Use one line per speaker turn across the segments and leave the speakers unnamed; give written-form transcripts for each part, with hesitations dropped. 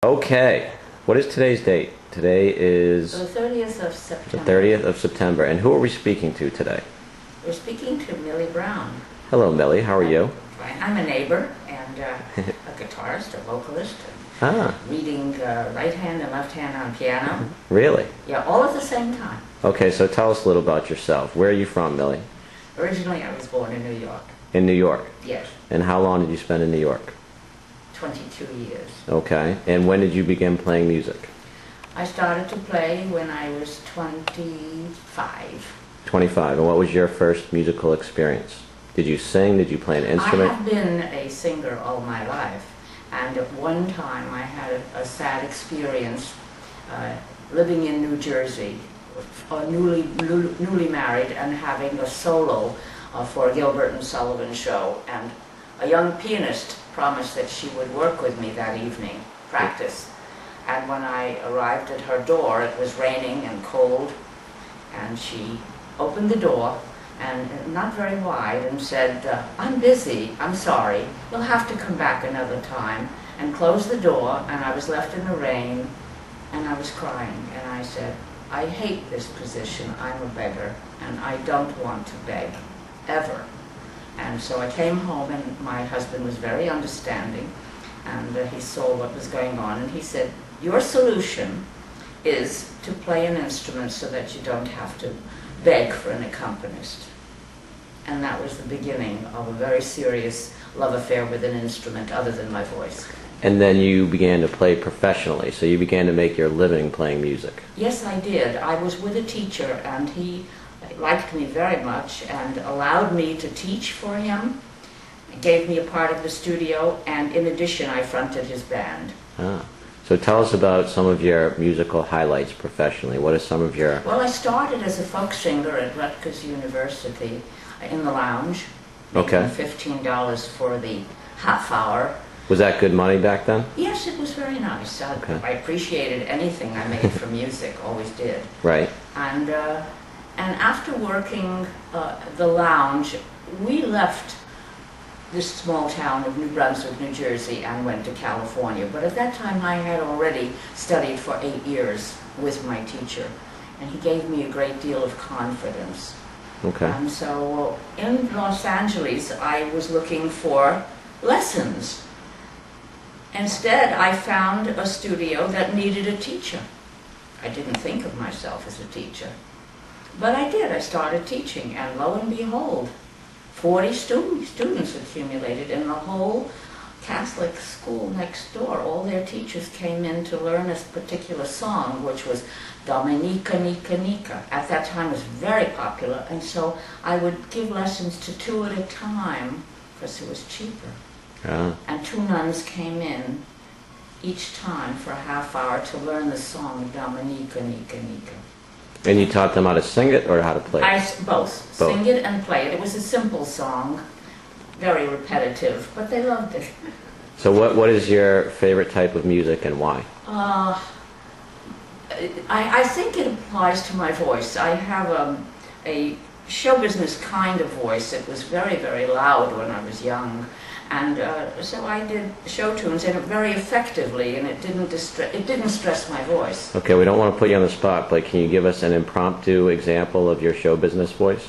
Okay, what is today's date? Today is
The 30th of
the
September.
30th of September. And who are we speaking to today?
We're speaking to Millie Brown.
Hello, Millie. How are you?
Fine. I'm a neighbor and a guitarist, a vocalist,
Ah,
reading right hand and left hand on piano.
really?
Yeah, all at the same time.
Okay, so tell us a little about yourself. Where are you from, Millie?
Originally, I was born in New York.
In New York.
Yes,
And how long did you spend in New York?
22 years.
Okay, and when did you begin playing music?
I started to play when I was 25.
25. And what was your first musical experience? Did you sing? Did you play an
I
instrument?
have been a singer all my life, and at one time I had a sad experience living in New Jersey, newly married, and having a solo for a Gilbert and Sullivan show. And a young pianist promised that she would work with me that evening, practice. And when I arrived at her door, it was raining and cold, and she opened the door, and not very wide, and said, "I'm busy, I'm sorry, you'll have to come back another time," and closed the door, and I was left in the rain, and I was crying, and I said, "I hate this position, I'm a beggar, and I don't want to beg, ever." And so I came home, and my husband was very understanding, and he saw what was going on, and he said, "Your solution is to play an instrument so that you don't have to beg for an accompanist." And that was the beginning of a very serious love affair with an instrument other than my voice.
And then you began to play professionally, so you began to make your living playing music.
Yes, I did. I was with a teacher, and he liked me very much and allowed me to teach for him, gave me a part of the studio, and in addition I fronted his band.
Ah. So tell us about some of your musical highlights professionally. What are some of your...
Well, I started as a folk singer at Rutgers University in the lounge,
Okay.
making $15 for the half hour.
Was that good money back then?
Yes, it was very nice.
Okay.
I appreciated anything I made from music, always did.
Right.
And after working the lounge, we left this small town of New Brunswick, New Jersey, and went to California. But at that time, I had already studied for 8 years with my teacher, and he gave me a great deal of confidence.
Okay.
And so in Los Angeles, I was looking for lessons. Instead, I found a studio that needed a teacher. I didn't think of myself as a teacher, but I did. I started teaching, and lo and behold, 40 students accumulated in the whole Catholic school next door. All their teachers came in to learn a particular song, which was Dominica Nica Nica. At that time it was very popular, and so I would give lessons to 2 at a time because it was cheaper.
Ah.
And 2 nuns came in each time for a half hour to learn the song Dominica Nica Nica.
And you taught them how to sing it or how to play it?
Both. Sing it and play it. It was a simple song, very repetitive, but they loved it.
So what is your favorite type of music and why?
I think it applies to my voice. I have a show business kind of voice. It was very, very loud when I was young. And so I did show tunes in it very effectively, and it didn't stress my voice.
Okay, we don't want to put you on the spot, but can you give us an impromptu example of your show business voice?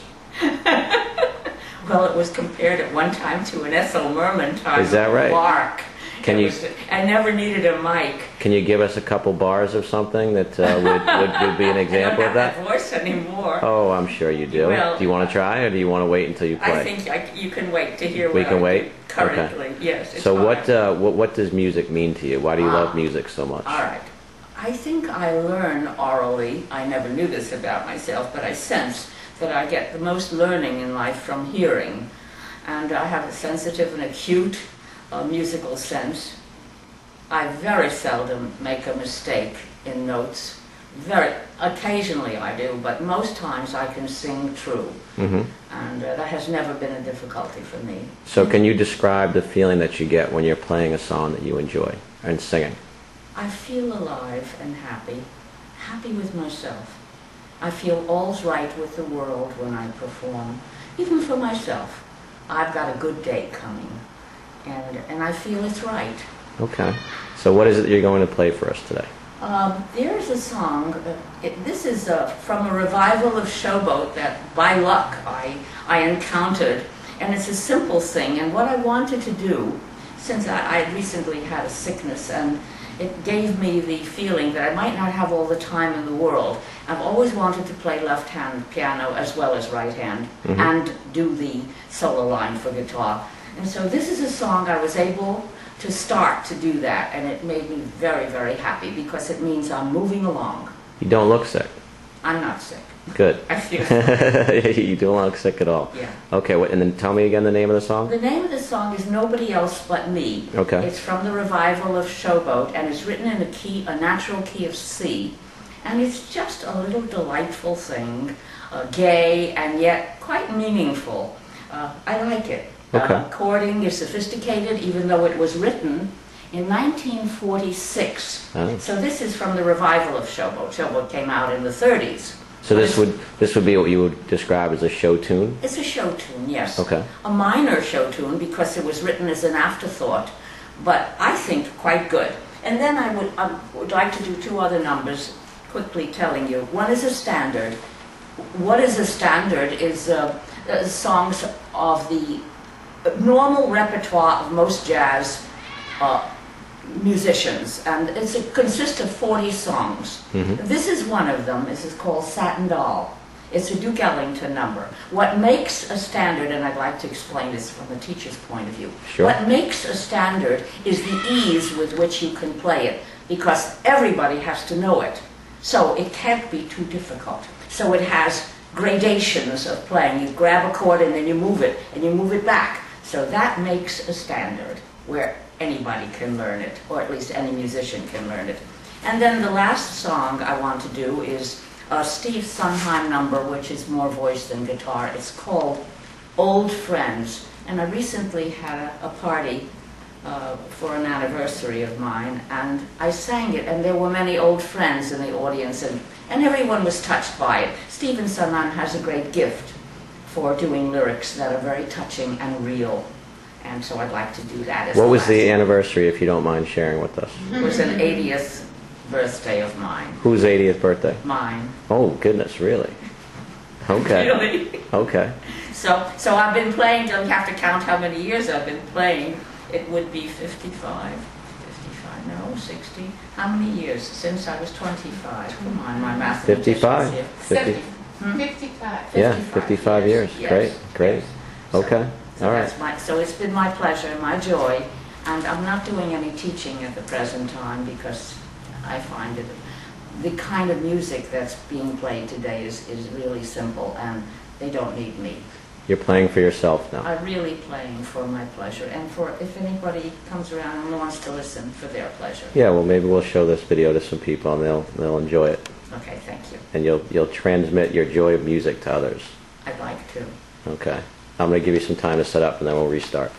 Well, it was compared at one time to an Ethel Merman type.
Is that right?
Bark.
Can you?
I never needed a mic.
Can you give us a couple bars of something that would be an example of that?
I don't have that voice anymore.
Oh, I'm sure you do.
Well,
Do you want to try, or do you want to wait until you play?
I think you can wait to hear
We
what
can
I
wait?
do currently.
Okay.
Yes. It's
So
fine.
what does music mean to you? Why do you love music so much?
All right. I think I learn orally. I never knew this about myself, but I sense that I get the most learning in life from hearing. And I have a sensitive and acute musical sense. I very seldom make a mistake in notes. Very occasionally I do, but most times I can sing true.
Mm-hmm.
And that has never been a difficulty for me.
So can you describe the feeling that you get when you're playing a song that you enjoy and singing?
I feel alive and happy, happy with myself. I feel all's right with the world when I perform, even for myself. I've got a good day coming, and I feel it's right.
Okay. So what is it you're going to play for us today?
There's a song, this is from a revival of Showboat that by luck I encountered, and it's a simple thing, and what I wanted to do, since I recently had a sickness and it gave me the feeling that I might not have all the time in the world. I've always wanted to play left-hand piano as well as right-hand, and do the solo line for guitar. And so this is a song I was able to start to do that, and it made me very, very happy because it means I'm moving along.
You don't look sick.
I'm not sick.
Good.
I feel
You don't look sick at all.
Yeah.
Okay, and then tell me again the name of the song?
The name of the song is Nobody Else But Me.
Okay.
It's from the revival of Showboat, and it's written in a natural key of C. And it's just a little delightful thing, gay and yet quite meaningful. I like it.
Okay.
Chording is sophisticated, even though it was written in 1946.
Oh.
So this is from the revival of Showboat. Showboat came out in the 30s.
So this would be what you would describe as a show tune?
It's a show tune, yes.
Okay.
A minor show tune because it was written as an afterthought, but I think quite good. And then I would like to do two other numbers, quickly telling you. One is a standard. What is a standard is songs of the normal repertoire of most jazz musicians, and it consists of 40 songs. This is one of them. This is called Satin Doll. It's a Duke Ellington number. What makes a standard, and I'd like to explain this from a teacher's point of view,
Sure.
What makes a standard is the ease with which you can play it, because everybody has to know it. So it can't be too difficult. So it has gradations of playing. You grab a chord and then you move it, and you move it back. So that makes a standard where anybody can learn it, or at least any musician can learn it. And then the last song I want to do is a Steve Sondheim number, which is more voice than guitar. It's called Old Friends. And I recently had a party for an anniversary of mine, and I sang it, and there were many old friends in the audience, and everyone was touched by it. Stephen Sondheim has a great gift for doing lyrics that are very touching and real. And so I'd like to do that as well.
What was the anniversary, if you don't mind sharing with us?
It was an 80th birthday of mine.
Whose 80th birthday?
Mine.
Oh, goodness, really? Okay.
Really?
Okay.
So I've been playing, you have to count how many years I've been playing. It would be 55, no, 60. How many years? Since I was 25. Come on, my mathematician's
55.
here.
50.
55.
Yeah, 55 years.
Yes.
Great, great. Okay,
So
all right.
so it's been my pleasure and my joy, and I'm not doing any teaching at the present time because I find it, the kind of music that's being played today is really simple, and they don't need me.
You're playing for yourself now.
I'm really playing for my pleasure, and for if anybody comes around and wants to listen, for their pleasure.
Yeah, well, maybe we'll show this video to some people, and they'll enjoy it.
Okay, thank you.
And you'll transmit your joy of music to others.
I'd like to.
Okay. I'm going to give you some time to set up, and then we'll restart.